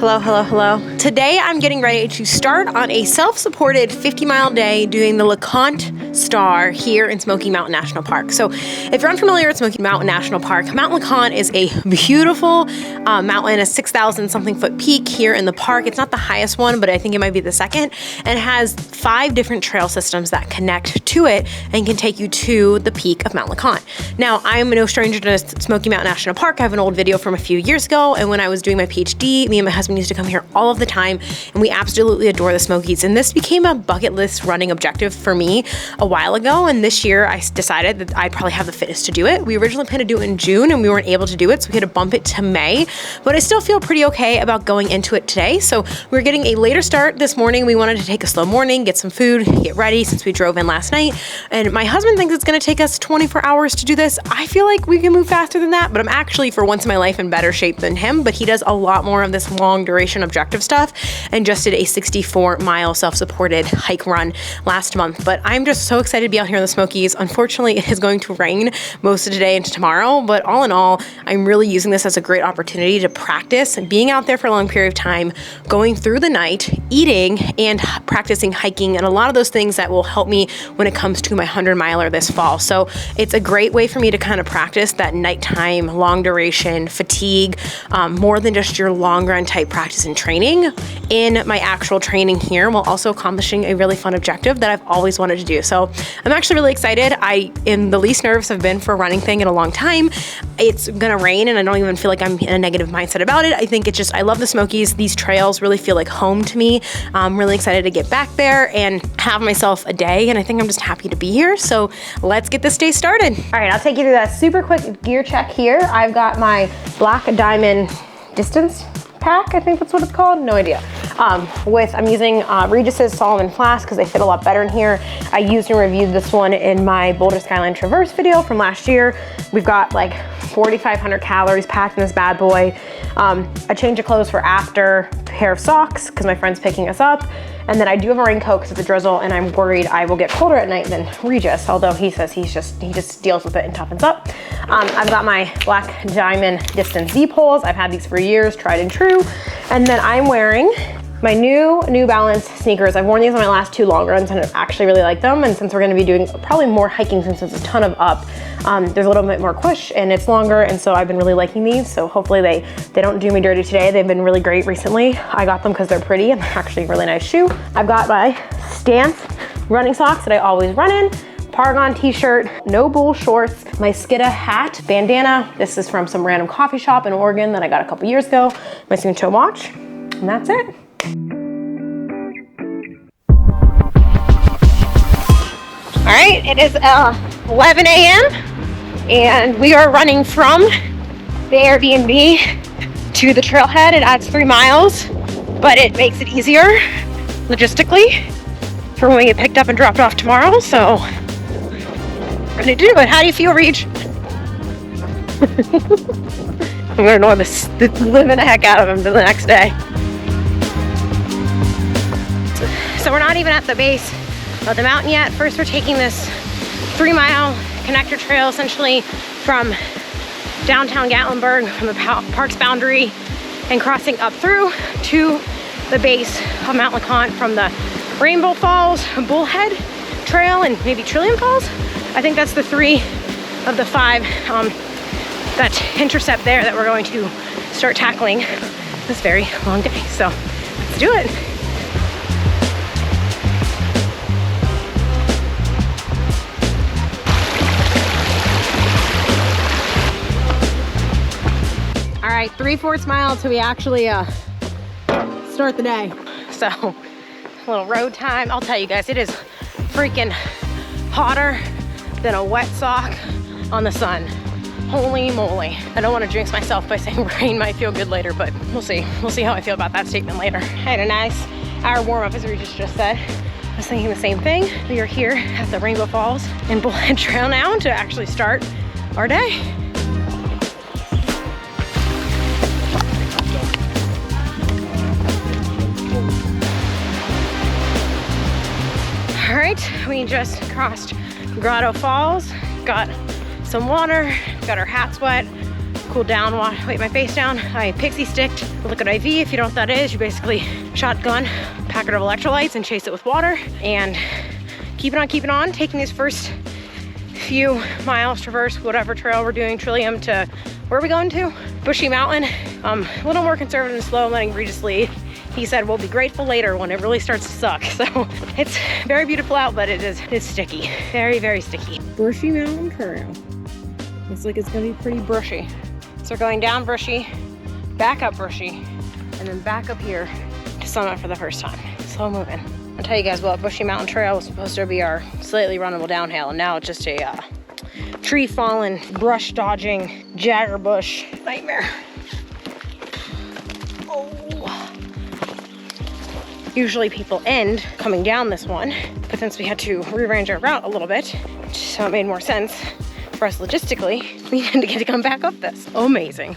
Hello, hello, hello. Today I'm getting ready to start on a self-supported 50-mile day doing the LeConte Star here in Smoky Mountain National Park. So if you're unfamiliar with Smoky Mountain National Park, Mount LeConte is a beautiful mountain, a 6,000 something foot peak here in the park. It's not the highest one, but I think it might be the second, and has 5 different trail systems that connect to it and can take you to the peak of Mount LeConte. Now, I'm no stranger to Smoky Mountain National Park. I have an old video from a few years ago, and when I was doing my PhD, me and my husband used to come here all of the time, and we absolutely adore the Smokies. And this became a bucket list running objective for me a while ago, and this year I decided that I'd probably have the fitness to do it. We originally planned to do it in June, and we weren't able to do it, so we had to bump it to May, but I still feel pretty okay about going into it today. So we're getting a later start this morning. We wanted to take a slow morning, get some food, get ready since we drove in last night, and my husband thinks it's gonna take us 24 hours to do this. I feel like we can move faster than that, but I'm actually, for once in my life, in better shape than him, but he does a lot more of this long duration objective stuff and just did a 64-mile self-supported hike run last month. But I'm just so excited to be out here in the Smokies. Unfortunately, it is going to rain most of today into tomorrow, but all in all, I'm really using this as a great opportunity to practice and being out there for a long period of time, going through the night, eating, and practicing hiking, and a lot of those things that will help me when it comes to my 100-miler this fall. So it's a great way for me to kind of practice that nighttime, long duration, fatigue, more than just your long run type practice and training in my actual training here, while also accomplishing a really fun objective that I've always wanted to do. So I'm actually really excited. I am the least nervous I've been for a running thing in a long time. It's gonna rain and I don't even feel like I'm in a negative mindset about it. I think it's just, I love the Smokies. These trails really feel like home to me. I'm really excited to get back there and have myself a day, and I think I'm just happy to be here. So let's get this day started. All right, I'll take you through that super quick gear check here. I've got my Black Diamond distance pack, I think that's what it's called, no idea. I'm using Regis's Solomon flask because they fit a lot better in here. I used and reviewed this one in my Boulder Skyline Traverse video from last year. We've got like 4,500 calories packed in this bad boy. A change of clothes for after, a pair of socks because my friend's picking us up, and then I do have a raincoat because it's a drizzle, and I'm worried I will get colder at night than Regis, although he says he just deals with it and toughens up. I've got my Black Diamond Distance Z poles. I've had these for years, tried and true. And then I'm wearing my New Balance sneakers. I've worn these on my last 2 long runs and I actually really like them. And since we're gonna be doing probably more hiking, since it's a ton of up, there's a little bit more push and it's longer. And so I've been really liking these. So hopefully they don't do me dirty today. They've been really great recently. I got them because they're pretty and they're actually a really nice shoe. I've got my Stance running socks that I always run in. Paragon t-shirt, no bull shorts, my Skidda hat, bandana. This is from some random coffee shop in Oregon that I got a couple years ago. My Suunto watch, and that's it. All right, it is 11 a.m. and we are running from the Airbnb to the trailhead. It adds 3 miles, but it makes it easier logistically for when we get picked up and dropped off tomorrow. So we're gonna do it. How do you feel, Reg? I'm gonna annoy the living the heck out of him the next day. So we're not even at the base of the mountain yet. First, we're taking this 3-mile connector trail, essentially from downtown Gatlinburg, from the park's boundary, and crossing up through to the base of Mount LeConte from the Rainbow Falls, Bullhead Trail, and maybe Trillium Falls. I think that's the 3 of the 5 that intercept there that we're going to start tackling this very long day. So let's do it. All right, 3/4 mile till we actually start the day. So a little road time. I'll tell you guys, it is freaking hotter than a wet sock on the sun. Holy moly. I don't want to jinx myself by saying rain might feel good later, but we'll see. We'll see how I feel about that statement later. I had a nice hour warm up, as Regis just said. I was thinking the same thing. We are here at the Rainbow Falls and Bullhead Trail now to actually start our day. All right, we just crossed Grotto Falls, got some water, got our hats wet, cool down, wipe my face down. I pixie sticked the liquid IV. If you don't know what that is, you basically shotgun a packet of electrolytes and chase it with water and keep it on, taking these first few miles, traverse whatever trail we're doing, Trillium to, where are we going to? Bushy Mountain. A little more conservative and slow, letting Regis lead. He said we'll be grateful later when it really starts to suck. So it's very beautiful out, but it's sticky. Very, very sticky. Bushy Mountain Trail. Looks like it's gonna be pretty brushy. So we're going down Bushy, back up Bushy, and then back up here to summit for the first time. Slow moving. I'll tell you guys what, Bushy Mountain Trail was supposed to be our slightly runnable downhill, and now it's just a tree falling, brush dodging, jagger bush nightmare. Oh. Usually people end coming down this one, but since we had to rearrange our route a little bit, so it made more sense for us logistically, we had to get to come back up this. Amazing.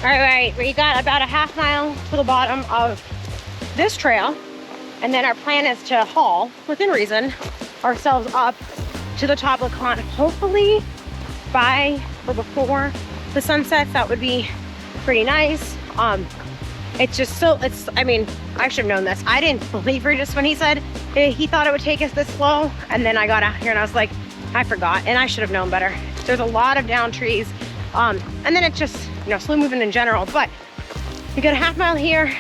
All right, we got about a half mile to the bottom of this trail, and then our plan is to haul, within reason, ourselves up to the top of LeConte, hopefully by or before the sunset. That would be pretty nice. It's just so, I mean, I should have known this. I didn't believe Regis when he said he thought it would take us this slow, and then I got out here and I was like, I forgot, and I should have known better. There's a lot of down trees, and then it's just, you know, slow moving in general. But we got a half mile here,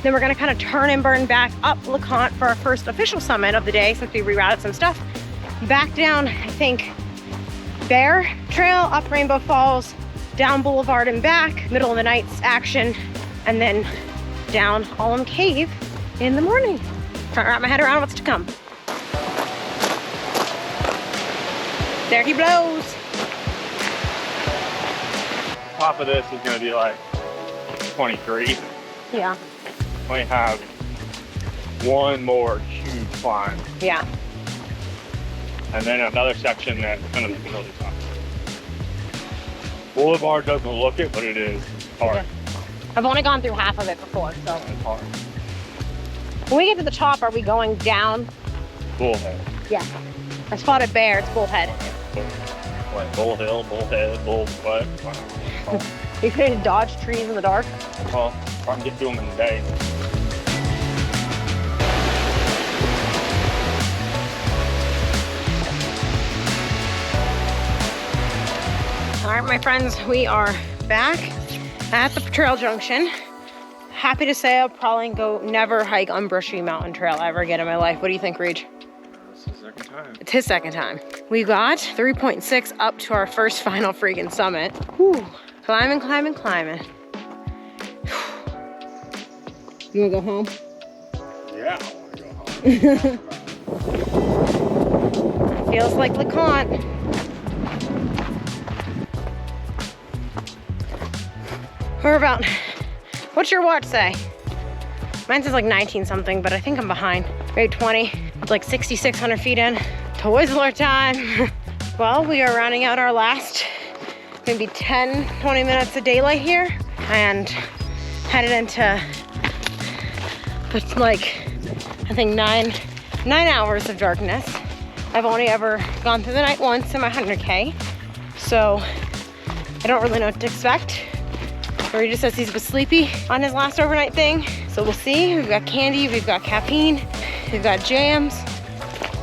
then we're gonna kind of turn and burn back up LeConte for our first official summit of the day, since we rerouted some stuff. Back down, I think, Bear Trail, up Rainbow Falls, down Boulevard and back, middle of the night's action, and then down Alum Cave in the morning. Trying to wrap my head around what's to come. There he blows. Top of this is gonna be like 23. Yeah. We have one more huge climb. Yeah. And then another section that's gonna be really tough. Boulevard doesn't look it, but it is hard. Yeah. I've only gone through half of it before, so. It's hard. When we get to the top, are we going down? Bullhead. Yeah. I spotted bear, it's Bullhead. What, Bullhill, Bullhead, Bull, what? You couldn't dodge trees in the dark? Well, I can get to them in the day. All right, my friends, we are back at the trail junction. Happy to say I'll probably never hike on Bushy Mountain Trail ever again in my life. What do you think, Reg? It's his second time. It's his second time. We got 3.6 up to our first final freaking summit. Whew. Climbing, climbing, climbing. You wanna go home? Yeah, I wanna go home. Feels like LeConte. We're about, what's your watch say? Mine says like 19 something, but I think I'm behind. Maybe 20. It's like 6,600 feet in. To Whistler time. Well, we are rounding out our last maybe 10, 20 minutes of daylight here, and headed into like, I think nine hours of darkness. I've only ever gone through the night once in my 100K, so I don't really know what to expect. He just says he's a bit sleepy on his last overnight thing, so we'll see. We've got candy, we've got caffeine, we've got jams,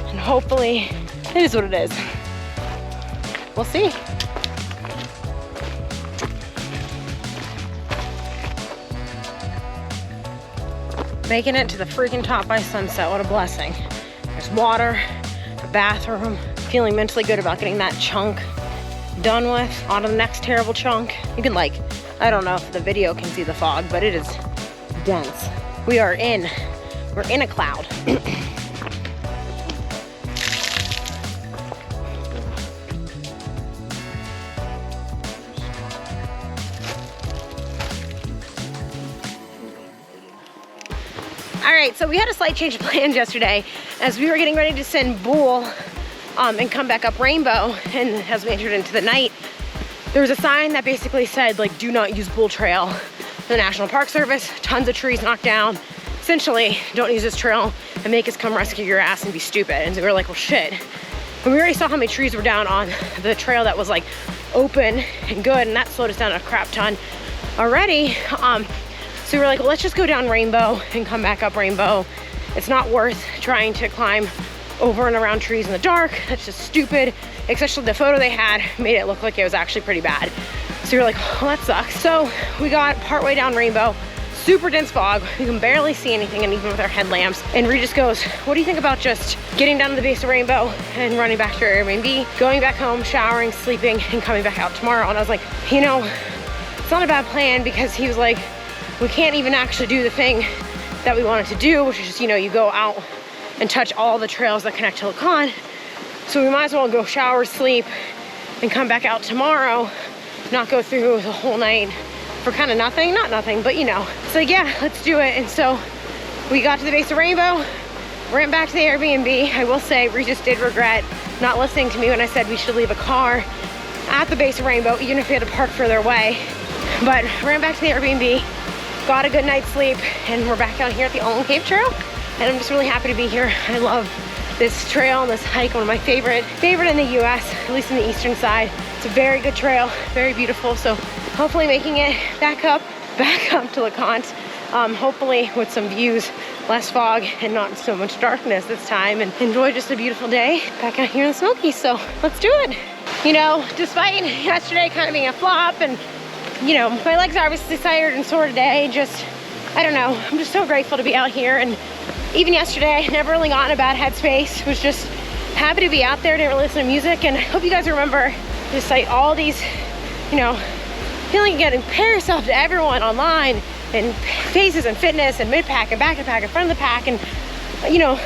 and hopefully it is what it is. We'll see. Making it to the freaking top by sunset, what a blessing. There's water, a bathroom, feeling mentally good about getting that chunk done with. On to the next terrible chunk. You can like, I don't know if the video can see the fog, but it is dense. We're in a cloud. All right, so we had a slight change of plans yesterday as we were getting ready to send Bull and come back up Rainbow, and as we entered into the night, there was a sign that basically said, like, do not use Bull Trail the National Park Service, tons of trees knocked down. Essentially, don't use this trail and make us come rescue your ass and be stupid. And so we were like, well, shit. And we already saw how many trees were down on the trail that was like open and good, and that slowed us down a crap ton already. So we were like, well, let's just go down Rainbow and come back up Rainbow. It's not worth trying to climb over and around trees in the dark. That's just stupid. Especially the photo they had made it look like it was actually pretty bad. So we were like, oh, that sucks. So we got partway down Rainbow, super dense fog. You can barely see anything, and even with our headlamps. And Regis goes, what do you think about just getting down to the base of Rainbow and running back to your Airbnb, going back home, showering, sleeping, and coming back out tomorrow? And I was like, you know, it's not a bad plan, because he was like, we can't even actually do the thing that we wanted to do, which is just, you know, you go out and touch all the trails that connect to LeConte. So we might as well go shower, sleep, and come back out tomorrow, not go through the whole night for kind of nothing. Not nothing, but you know. So yeah, let's do it. And so we got to the base of Rainbow, ran back to the Airbnb. I will say, Regis did regret not listening to me when I said we should leave a car at the base of Rainbow, even if we had to park further away. But ran back to the Airbnb, got a good night's sleep, and we're back out here at the Alum Cave Trail. And I'm just really happy to be here. I love this trail and this hike, one of my favorite in the US, at least in the eastern side. It's a very good trail, very beautiful. So hopefully making it back up to LeConte, hopefully with some views, less fog, and not so much darkness this time, and enjoy just a beautiful day back out here in the Smokies. So let's do it. You know, despite yesterday kind of being a flop, and you know, my legs are obviously tired and sore today, just, I don't know, I'm just so grateful to be out here. And even yesterday, never really got in a bad headspace, was just happy to be out there, didn't really listen to music. And I hope you guys remember, despite all these, you know, feeling you gotta compare yourself to everyone online, and faces and fitness and mid-pack and back of the pack and front of the pack. And you know,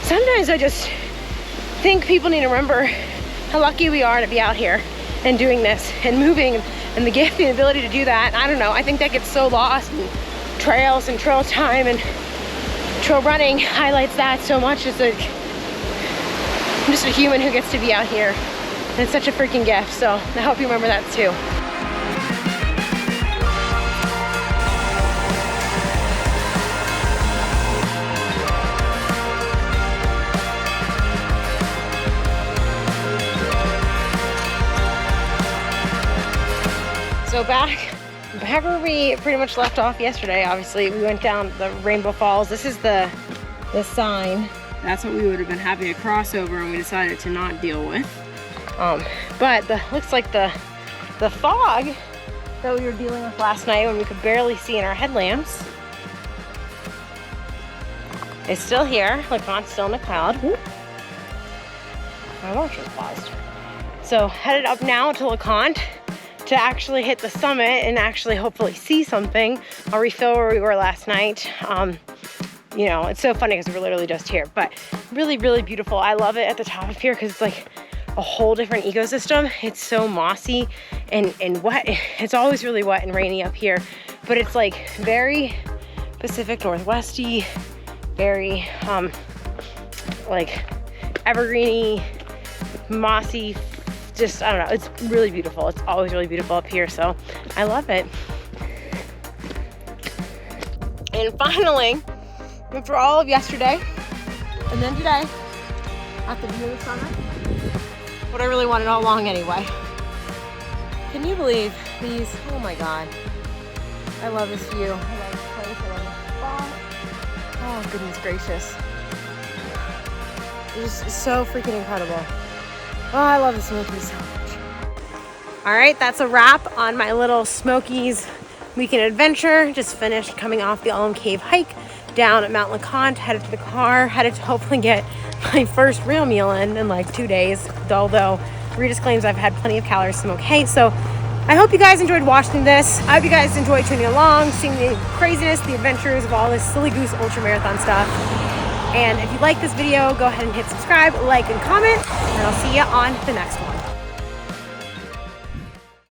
sometimes I just think people need to remember how lucky we are to be out here and doing this and moving, and the gift and the ability to do that. I don't know, I think that gets so lost in trails and trail time, and trail running highlights that so much. It's like, I'm just a human who gets to be out here, and it's such a freaking gift. So I hope you remember that too. So back where we pretty much left off yesterday, obviously, we went down the Rainbow Falls. This is the sign. That's what we would have been having a crossover, and we decided to not deal with. But looks like the fog that we were dealing with last night, when we could barely see in our headlamps, is still here. LeConte's still in the cloud. Whoop. My watch was paused. So headed up now to LeConte to actually hit the summit and actually hopefully see something. I'll refill where we were last night. You know, it's so funny because we're literally just here, but really, really beautiful. I love it at the top of here because it's like a whole different ecosystem. It's so mossy and wet. It's always really wet and rainy up here, but it's like very Pacific Northwesty, very like evergreeny, mossy. Just, I don't know, it's really beautiful. It's always really beautiful up here, so I love it. And finally, after all of yesterday and then today, at the view of the summit, what I really wanted all along anyway. Can you believe these? Oh my God. I love this view. I love this place. I love this spot. Oh, goodness gracious. It's so freaking incredible. Oh, I love the Smokies so much. All right, that's a wrap on my little Smokies weekend adventure. Just finished coming off the Alum Cave hike down at Mount LeConte, headed to the car, headed to hopefully get my first real meal in like 2 days, although Regis claims I've had plenty of calories, so I'm okay. So I hope you guys enjoyed watching this. I hope you guys enjoyed tuning along, seeing the craziness, the adventures of all this silly goose ultra marathon stuff. And if you like this video, go ahead and hit subscribe, like, and comment, and I'll see you on the next one.